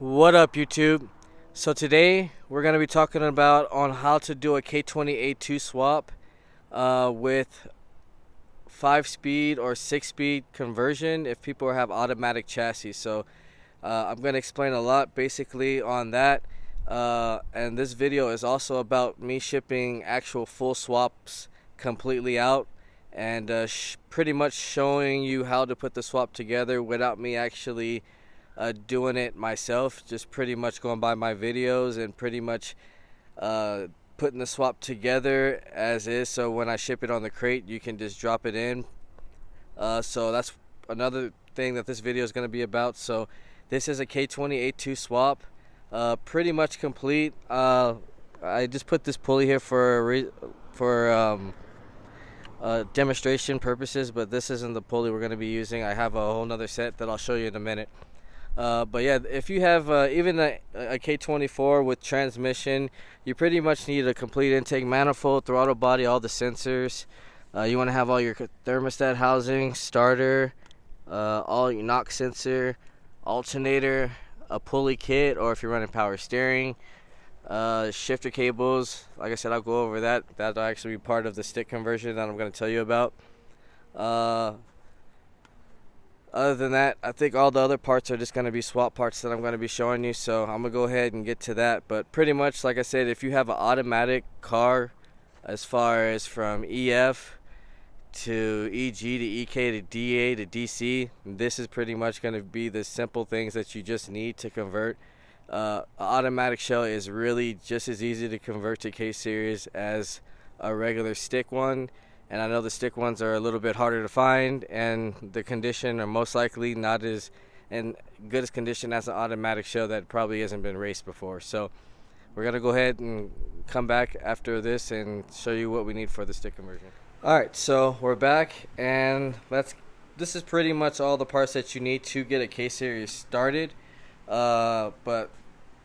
What up, YouTube? So today we're gonna be talking about on how to do a K20a2 swap with 5-speed or 6-speed conversion if people have automatic chassis. So I'm gonna explain a lot basically on that. And this video is also about me shipping actual full swaps completely out and pretty much showing you how to put the swap together without me actually doing it myself, just pretty much going by my videos and pretty much uh, putting the swap together as is. So when I ship it on the crate, you can just drop it in. So that's another thing that this video is going to be about. So this is a K20a2 swap, pretty much complete. I just put this pulley here for demonstration purposes, but this isn't the pulley we're going to be using. I have a whole nother set that I'll show you in a minute. But yeah, if you have even a K24 with transmission, you pretty much need a complete intake manifold, throttle body, all the sensors. You want to have all your thermostat housing, starter, all your knock sensor, alternator, a pulley kit, or if you're running power steering, shifter cables. Like I said, I'll go over that. That'll actually be part of the stick conversion that I'm going to tell you about. Uh, Other than that, I think all the other parts are just going to be swap parts that I'm going to be showing you. So I'm going to go ahead and get to that. But pretty much, like I said, if you have an automatic car, as far as from EF to EG to EK to DA to DC, this is pretty much going to be the simple things that you just need to convert. Automatic shell is really just as easy to convert to K series as a regular stick one, and I know the stick ones are a little bit harder to find, and the condition are most likely not as in good as condition as an automatic shell that probably hasn't been raced before. So we're gonna go ahead and come back after this and show you what we need for the stick conversion. All right, so we're back, and this is pretty much all the parts that you need to get a K series started. But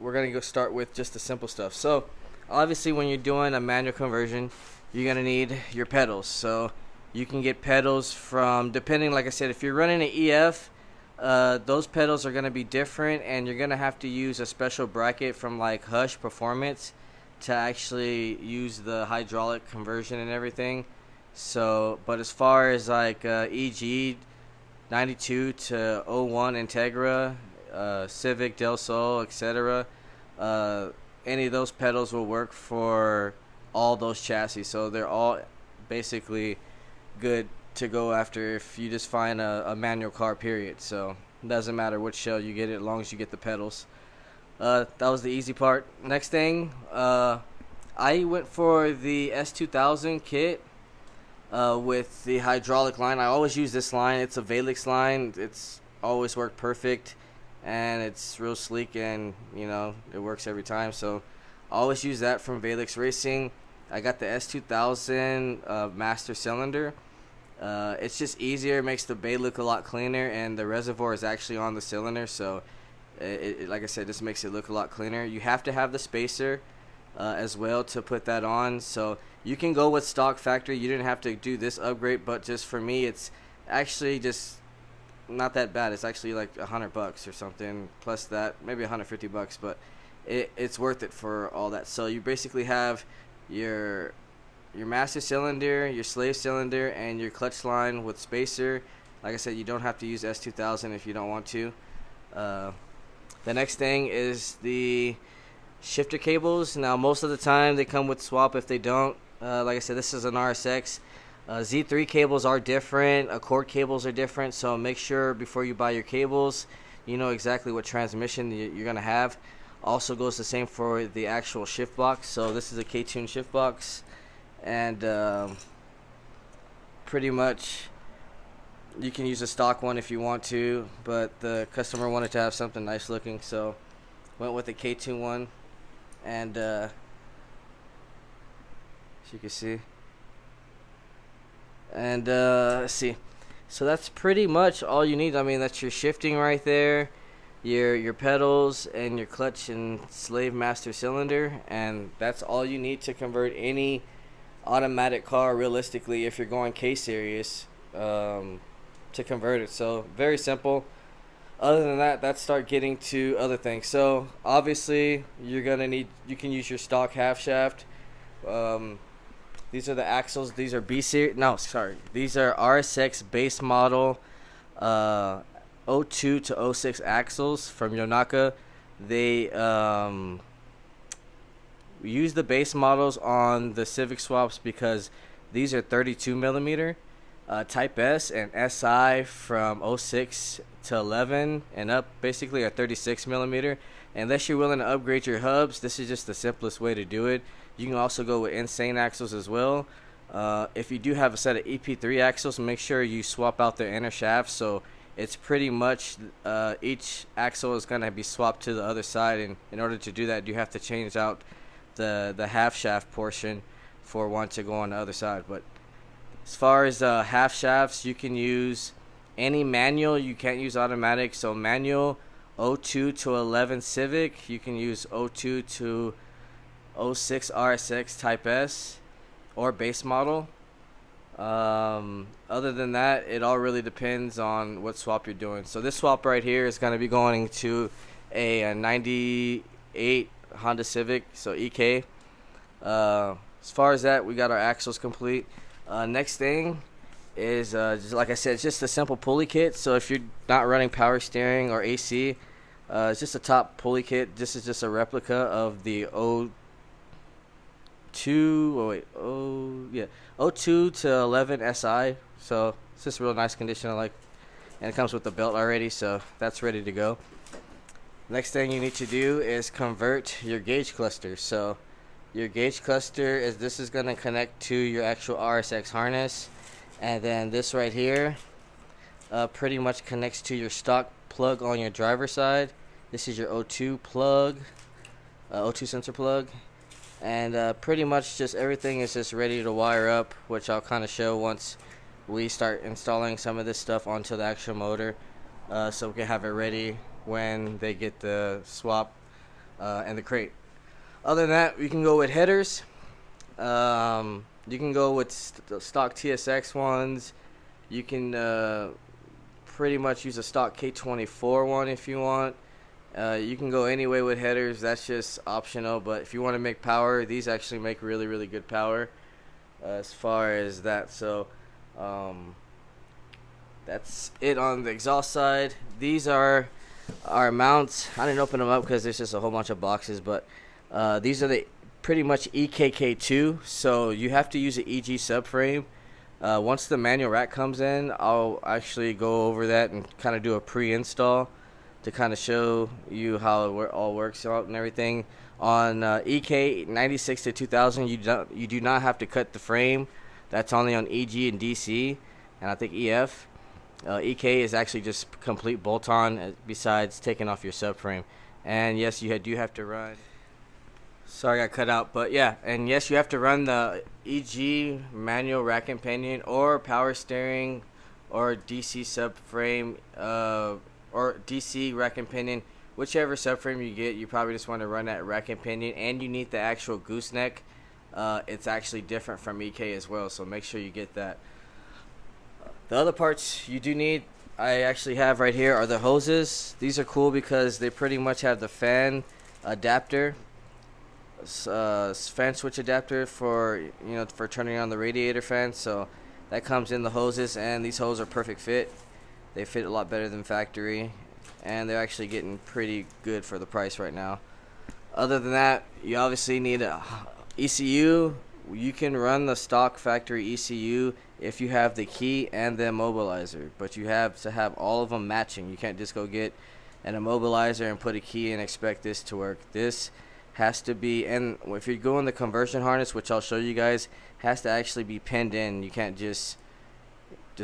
we're gonna go start with just the simple stuff. So obviously when you're doing a manual conversion, you're gonna need your pedals. So you can get pedals from, depending, like I said, if you're running an EF, those pedals are gonna be different, and you're gonna have to use a special bracket from like Hush Performance to actually use the hydraulic conversion and everything. So but as far as like EG 92 to '01 Integra, Civic, Del Sol, etc. Uh, any of those pedals will work for all those chassis, so they're all basically good to go after if you just find a manual car, period. So it doesn't matter which shell you get it, as long as you get the pedals. That was the easy part. Next thing, I went for the S2000 kit with the hydraulic line. I always use this line. It's a Valix line. It's always worked perfect, and it's real sleek, and it works every time. So I always use that from Valix Racing. I got the S2000 master cylinder. It's just easier, it makes the bay look a lot cleaner, and the reservoir is actually on the cylinder, so like I said, this makes it look a lot cleaner. You have to have the spacer as well to put that on, so you can go with stock factory. You didn't have to do this upgrade, but just for me, it's actually just not that bad. It's actually like $100 or something, plus that maybe $150, but it's worth it for all that. So you basically have your master cylinder, your slave cylinder, and your clutch line with spacer. Like I said, you don't have to use S2000 if you don't want to. The next thing is the shifter cables. Now most of the time they come with swap. If they don't, like I said, this is an RSX. Z3 cables are different, Accord cables are different, so make sure before you buy your cables you know exactly what transmission you're going to have. Also goes the same for the actual shift box. So this is a K-tune shift box, and pretty much you can use a stock one if you want to, but the customer wanted to have something nice looking, so went with the K-tune one. And as you can see, and let's see, so that's pretty much all you need. I mean, that's your shifting right there, your pedals, and your clutch and slave master cylinder, and that's all you need to convert any automatic car realistically if you're going K series, to convert it. So very simple. Other than that, let's start getting to other things. So obviously you're gonna need, you can use your stock half shaft. Um, these are the axles. These are B series. No, sorry. These are RSX base model '02 to '06 axles from Yonaka. They use the base models on the Civic swaps because these are 32 millimeter. Type S and SI from '06 to 11 and up basically are 36 millimeter. Unless you're willing to upgrade your hubs, this is just the simplest way to do it. You can also go with insane axles as well. If you do have a set of EP3 axles, make sure you swap out their inner shafts. So it's pretty much each axle is going to be swapped to the other side, and in order to do that, you have to change out the half shaft portion for one to go on the other side. But as far as half shafts, you can use any manual. You can't use automatic. So manual '02 to '11 Civic. You can use '02 to '06 RSX Type S or base model. Other than that, it all really depends on what swap you're doing. So this swap right here is going to be going to a 98 Honda Civic, so EK. As far as that, we got our axles complete. Next thing is, just like I said, it's just a simple pulley kit. So if you're not running power steering or AC, it's just a top pulley kit. This is just a replica of the '02 to '11 SI. So it's just a real nice condition. I like, and it comes with the belt already, so that's ready to go. Next thing you need to do is convert your gauge cluster. So your gauge cluster is going to connect to your actual RSX harness, and then this right here pretty much connects to your stock plug on your driver side. This is your '02 plug, '02 sensor plug, and pretty much just everything is just ready to wire up, which I'll kind of show once we start installing some of this stuff onto the actual motor, so we can have it ready when they get the swap and the crate. Other than that, you can go with headers. You can go with stock TSX ones. You can pretty much use a stock K20a2 one if you want. You can go any way with headers. That's just optional. But if you want to make power, these actually make really, really good power as far as that. So that's it on the exhaust side. These are our mounts. I didn't open them up because there's just a whole bunch of boxes, but these are the pretty much ekk2. So you have to use an EG subframe. Once the manual rack comes in, I'll actually go over that and kind of do a pre-install to kind of show you how it all works out and everything. On EK 96 to 2000, you do not have to cut the frame. That's only on EG and DC, and I think EF. EK is actually just complete bolt-on besides taking off your subframe. And yes, you do have to run. Sorry, I got cut out, but yeah, and yes, you have to run the EG manual rack and pinion or power steering or DC subframe or DC rack and pinion. Whichever subframe you get, you probably just want to run that rack and pinion, and you need the actual gooseneck. It's actually different from EK as well, so make sure you get that. The other parts you do need, I actually have right here, are the hoses. These are cool because they pretty much have the fan adapter, fan switch adapter for for turning on the radiator fan. So that comes in the hoses, and these hoses are perfect fit. They fit a lot better than factory, and they're actually getting pretty good for the price right now. Other than that, you obviously need a ECU. You can run the stock factory ECU if you have the key and the immobilizer, but you have to have all of them matching. You can't just go get an immobilizer and put a key and expect this to work. This has to be, and if you're going the conversion harness, which I'll show you guys, has to actually be pinned in. You can't just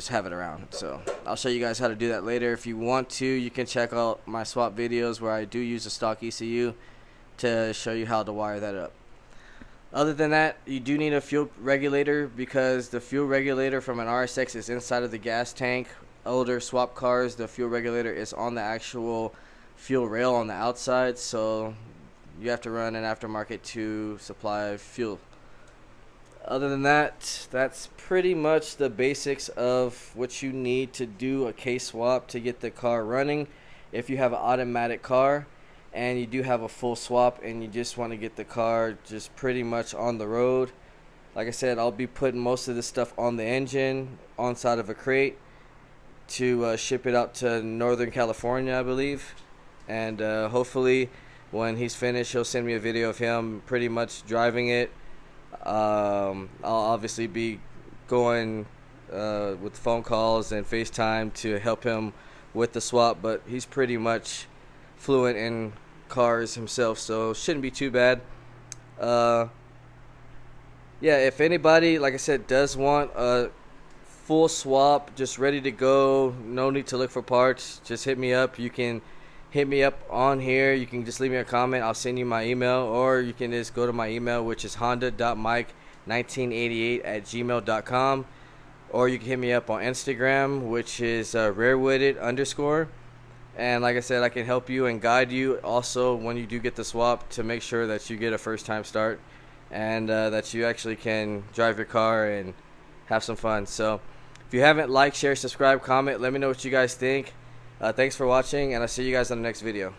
have it around. So I'll show you guys how to do that later. If you want to, you can check out my swap videos where I do use a stock ECU to show you how to wire that up. Other than that, you do need a fuel regulator because the fuel regulator from an RSX is inside of the gas tank. Older swap cars, the fuel regulator is on the actual fuel rail on the outside, so you have to run an aftermarket to supply fuel. Other than that, that's pretty much the basics of what you need to do a K swap to get the car running. if you have an automatic car and you do have a full swap and you just want to get the car just pretty much on the road. Like I said, I'll be putting most of this stuff on the engine, on side of a crate, to ship it out to Northern California, I believe. And hopefully when he's finished, he'll send me a video of him pretty much driving it. I'll obviously be going with phone calls and FaceTime to help him with the swap, but he's pretty much fluent in cars himself, so shouldn't be too bad. Yeah, if anybody, like I said, does want a full swap, just ready to go, no need to look for parts, just hit me up. You can hit me up on here. You can just leave me a comment. I'll send you my email, or you can just go to my email, which is honda.mike1988@gmail.com, or you can hit me up on Instagram, which is rarewooded_. And like I said, I can help you and guide you also when you do get the swap to make sure that you get a first time start and that you actually can drive your car and have some fun. So if you haven't liked, share, subscribe, comment, let me know what you guys think. Thanks for watching, and I'll see you guys on the next video.